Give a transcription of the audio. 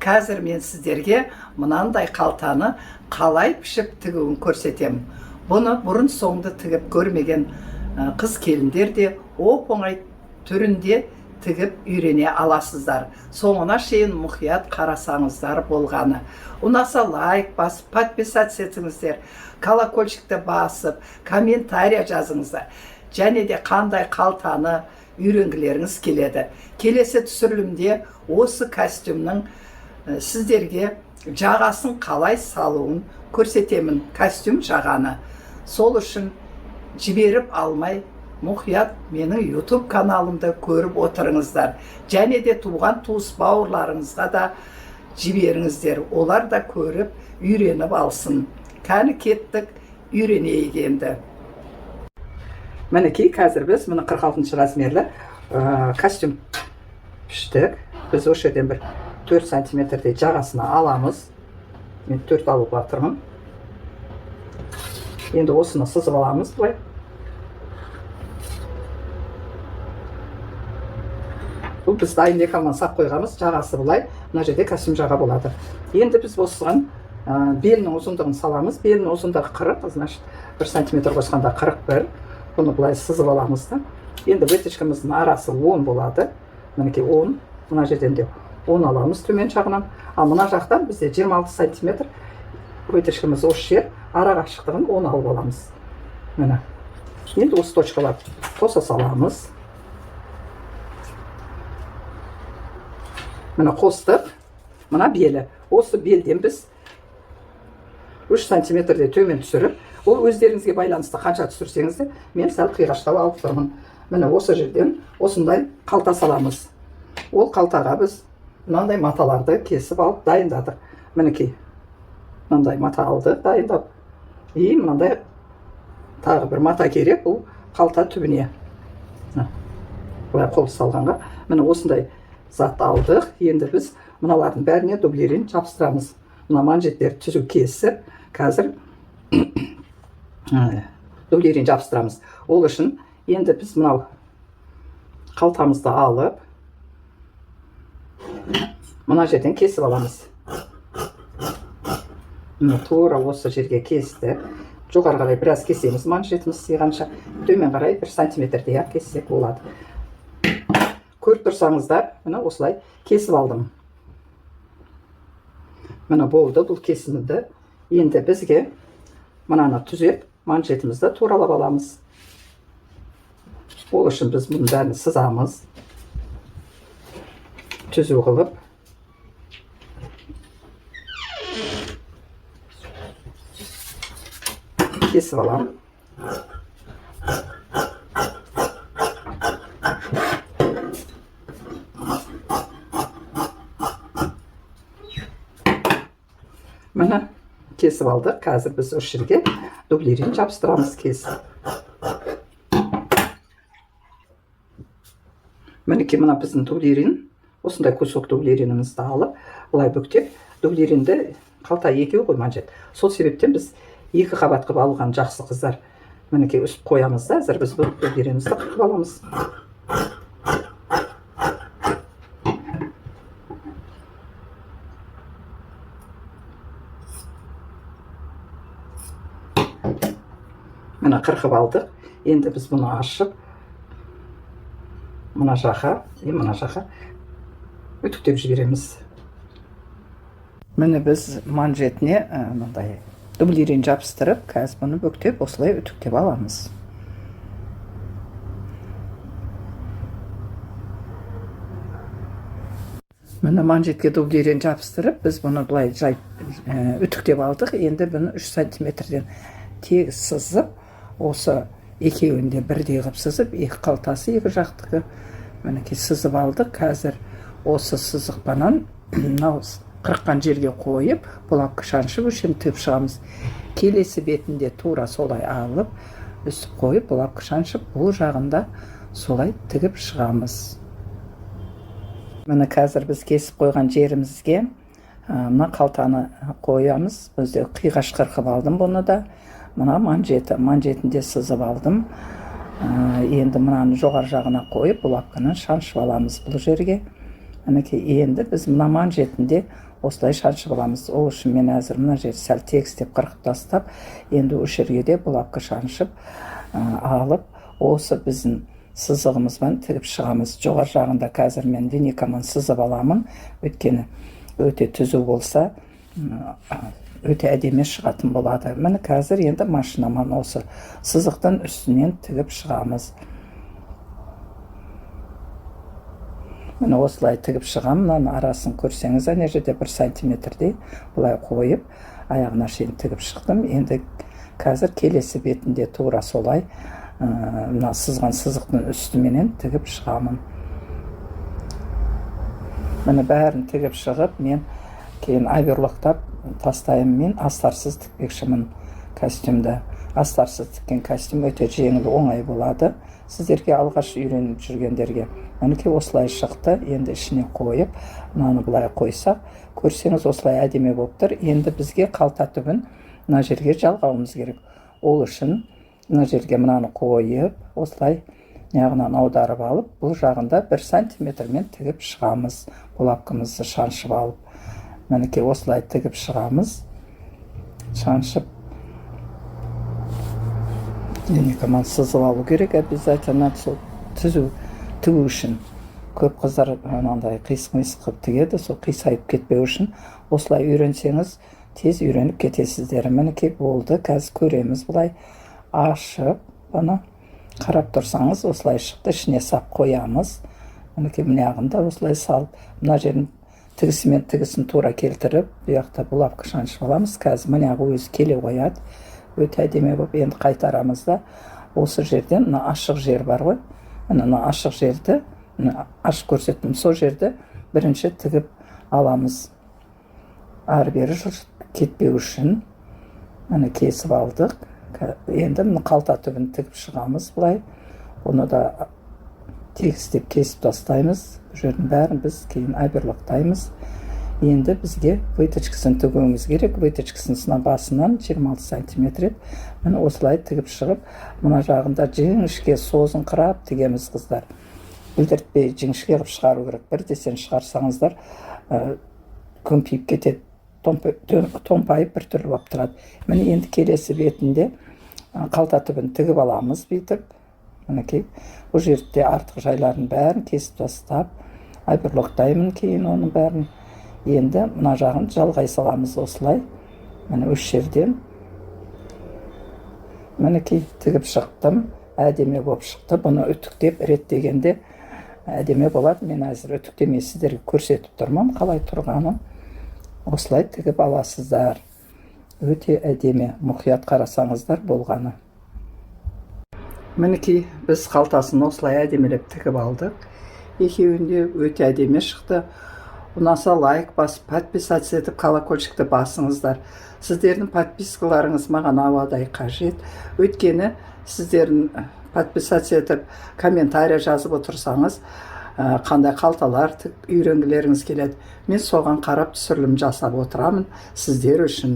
Қазір мен сіздерге мынандай қалтаны қалай пішіп тігуін көрсетемін. Бұны бұрын соңды тігіп көрмеген қыз келіндер де оп-оңай түрінде тігіп үйрене аласыздар. Соңына шейін мұқият қарасаңыздар болғаны. Ұнаса лайк басып, подписаться етіңіздер, колокольчикті басып, комментария жазыңыздар. Және де қандай қалтаны үйренгілеріңіз келеді. Келесі түсірілімде осы костюмнің сіздерге жағасын қалай салуын көрсетемін, костюм жағаны. Сол үшін жіберіп алмай, мұқият менің YouTube каналымды көріп отырыңыздар. Және де туған туыс бауырларыңызға да жіберіңіздер. Олар да көріп, үйреніп алсын. Кәні кеттік, үйренейік енді. Мінекей, қазір біз 46 размерлі костюм піштік. Біз осы жерден бір 4 сантиметрдей жағасына аламыз. Мен 4 алып жатырмын. Енді осыны сызып аламыз бұлай. Бұл біз дайын лекалман сап қойғамыз, жағасы бұлай. Мына жерде костюм жаға болады. Енді біз осыған белінің ұзындығын саламыз. Белінің ұзындығы 40, значит 1 сантиметр қосқанда 41. Бұны бұлай сызып аламыз да. Енді выточкамыздың арасы 10 болады. Мінекей 10. Мына жерден де 10 аламыз төмен жағынан. А мына жақтан бізде 26 сантиметр выточкамыз осы жер. Ара қашықтығын 10 алып аламыз. Міне. Енді осы точкаларды қоса саламыз. Міне қостық. Мына белі. Осы белден біз 3 сантиметрде төмен түсіріп, ол өздеріңізге байланысты қанша түсірсеңіз де, мен сәл қиғаштап алып тұрмын. Міне осы жерден осындай қалта саламыз. Ол қалтаға біз мынандай маталарды кесіп алып дайындадық. Мінекей. Мынандай мата алды дайындап. И мынандай тағы бір мата керек, бұл қалта түбіне. Бұлай қол салғанға. Міне осындай зат алдық. Енді біз мыналардың бәріне дублерин жабыстырамыз. Мына манжеттерді түзу кесіп, қазір дублерин жабыстырамыз. Ол үшін енді біз мынау қалтамызды алып, мына жерден кесіп аламыз. Тура осы жерге кесті. Жоғары қарай біраз кесеміз, манжетіміз сыйғанша. Төмен қарай 1 сантиметрдей кессек болады. Көріп тұрсаңыздар, міне осылай кесіп алдым. Міне болды, бұл кесімді. Енді бізге мынаны түзеп, манжетімізді туралап аламыз. Ол үшін біз бұның бәрін сызамыз. Түзу қылып. Кесіп алам. Міне кесіп алдық. Қазір біз осы жерге дублерин жабыстырамыз кесіп. Мінекей мына біздің дублерин. Осындай кусок дублеринімізді алып, бұлай бүктеп, дублеринді қалта екеу ғой манжет. Сол себептен біз 2 қабат қып алған жақсы қыздар. Мінекей үсіп қоямыз да, әзір біз бұл дублеринімізді қып аламыз. Мына қырқып алдық. Енді біз бұны ашып, мына жақа үтіктеп жібереміз. Міне біз манжетіне мындай дублерин жабыстырып, қазір бұны бүктеп, осылай үтіктеп аламыз. Міне манжетке дублерин жабыстырып, біз бұны бұлай үтіктеп алдық. Енді бұны 3 сантиметрден тегіс сызып, осы екеуінде бірдей қып сызып, екі қалтасы екі жақтығы мінекей сызып алдық. Қазір осы сызықпанан мынау қырыққан жерге қойып, бұлапқа шаншып өлшем тігіп шығамыз. Келесі бетінде тура солай алып, үсіп қойып, бұлапқа шаншып, бұл жағында солай тігіп шығамыз. Міне қазір біз кесіп қойған жерімізге мына қалтаны қоямыз. Өзде қиғаш қырқып алдым бұны да. Мына манжетінде сызып алдым. Енді мынаны жоғар жағына қойып, бұлапқаны шаншып аламыз бұл жерге. мінекей енді біз мына манжетінде осылай шаншып аламыз. Ол үшін мен әзір мына жерді сәл тегістеп қырқып тастап, енді осы жерге де булавка шаншып алып, осы біздің сызығымызбен тігіп шығамыз. Жоғар жағында қазір мен веникамен сызып аламын, өйткені өте түзу болса өте әдемі шығатын болады. Міне қазір енді машинаман осы сызықтың үстінен тігіп шығамыз. Міне осылай тігіп шығам. Мынаның арасын көрсеңіз, ана жерде 1 сантиметрдей бұлай қойып, аяғына шейін тігіп шықтым. Енді қазір келесі бетінде тура солай мына сызған сызықтың үстіменен тігіп шығамын. Міне бәрін тігіп шығып, мен кейін оверлоктап тастаймын. Мен астарсыз тікпекшімін костюмді. Астарсыз тіккен костюм өте жеңіл, оңай болады. Сіздерге алғаш үйреніп жүргендерге. Мінекей осылай шықты. Енді ішіне қойып, мынаны былай қойсақ, көрсеңіз осылай әдемі болып тұр. Енді бізге қалта түбін мына жерге жалғауымыз керек. Ол үшін мына жерге мынаны қойып, осылай жағынан аударып алып, бұл жағында 1 сантиметрмен тігіп шығамыз. Булавкамызды шаншып алып, мінекей осылай тігіп шығамыз. Шаншып веникамен сызып алу керек обязательно, сол түзу тігу үшін. Көп қыздар мынандай қисық-қисық қылып тігеді, сол қисайып кетпеу үшін. Осылай үйренсеңіз, тез үйреніп кетесіздер. Мінекей болды, қазір көреміз. Бұлай ашып, бұны қарап тұрсаңыз, осылай шықты, ішіне сап қоямыз. Мінекей мынағында осылай салып, мына жерін тігісімен тігісін тура келтіріп, бұяқта булавка шаншып аламыз. Қазір мынағы өзі келе қояды. Өте әдемі болып, енді қайтарамыз да, осы жерден мына ашық жер бар ғой. Мына ашық жерді, ашық көрсеттім, сол жерді бірінші тігіп аламыз. Ары-бері кетпеу үшін міне кесіп алдық. Енді мына қалта түбін тігіп шығамыз бұлай. Оны да тегістеп кесіп тастаймыз. Бұл жердің бәрін біз кейін оверлоктаймыз. Енді бізге выточкасын тігуіміз керек. Выточкасын басынан 26 сантиметр еді. Міне осылай тігіп шығып, мына жағында жіңішке созын қырап тігеміз қыздар. Бүлдіртпей жіңішке қып шығару керек. Бірдесен шығарсаңыздар көмпиіп кетеді, томпайып бір түрлі болып тұрады. Міне енді келесі бетінде қалта түбін тігіп аламыз бүйтіп. Мінекей, бұл жерде артық жайларын бәрін кесіп тастап, оверлоктаймын кейін оның бәрін. Енді мына жағын жалғай саламыз осылай. Міне осы жерден мінекей тігіп шықтым. Әдемі болып шықты. Бұны үтіктеп реттегенде әдемі болады. Мен әзір үтіктемей сіздерге көрсетіп тұрмын, қалай тұрғанын. Осылай тігіп аласыздар. Өте әдемі, мұқият қарасаңыздар болғаны. Мінекей біз қалтасын осылай әдемелеп тігіп алдық. Екеуінде өте әдемі шықты. Ұнаса лайк басып, подписаться етіп, колокольчикті басыңыздар. Сіздердің подпискаларыңыз маған ауадай қажет. Өйткені сіздердің подписаться етіп, комментария жазып отырсаңыз, қандай қалталар үйренгілеріңіз келеді. Мен соған қарап түсірілім жасап отырамын сіздер үшін.